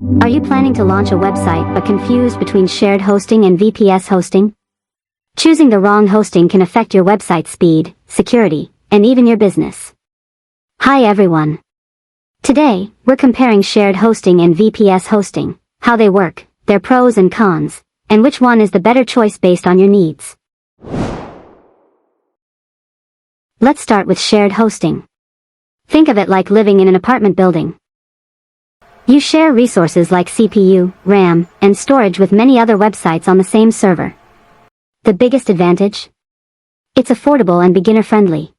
Are you planning to launch a website but confused between shared hosting and VPS hosting? Choosing the wrong hosting can affect your website speed, security, and even your business. Hi everyone. Today, we're comparing shared hosting and VPS hosting, how they work, their pros and cons, and which one is the better choice based on your needs. Let's start with shared hosting. Think of it like living in an apartment building. You share resources like CPU, RAM, and storage with many other websites on the same server. The biggest advantage? It's affordable and beginner-friendly.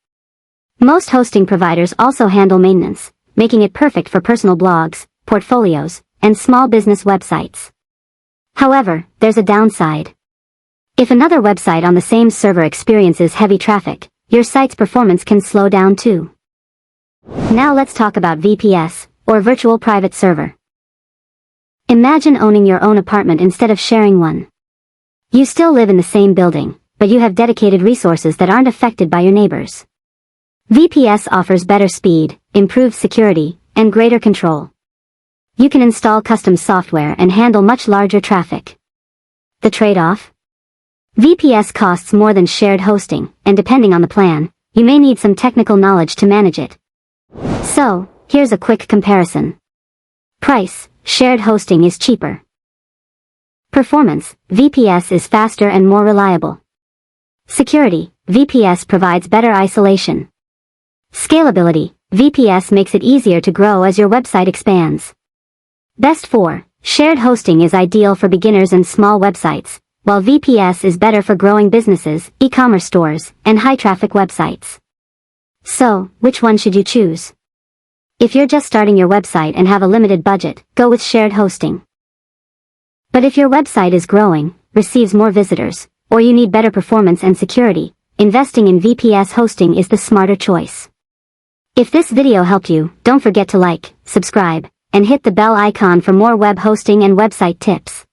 Most hosting providers also handle maintenance, making it perfect for personal blogs, portfolios, and small business websites. However, there's a downside. If another website on the same server experiences heavy traffic, your site's performance can slow down too. Now let's talk about VPS, or Virtual Private Server. Imagine owning your own apartment instead of sharing one. You still live in the same building, but you have dedicated resources that aren't affected by your neighbors. VPS offers better speed, improved security, and greater control. You can install custom software and handle much larger traffic. The trade-off? VPS costs more than shared hosting, and depending on the plan, you may need some technical knowledge to manage it. So, here's a quick comparison. Price: shared hosting is cheaper. Performance: VPS is faster and more reliable. Security: VPS provides better isolation. Scalability: VPS makes it easier to grow as your website expands. Best 4: shared hosting is ideal for beginners and small websites, while VPS is better for growing businesses, e-commerce stores, and high-traffic websites. So, which one should you choose? If you're just starting your website and have a limited budget, go with shared hosting. But if your website is growing, receives more visitors, or you need better performance and security, investing in VPS hosting is the smarter choice. If this video helped you, don't forget to like, subscribe, and hit the bell icon for more web hosting and website tips.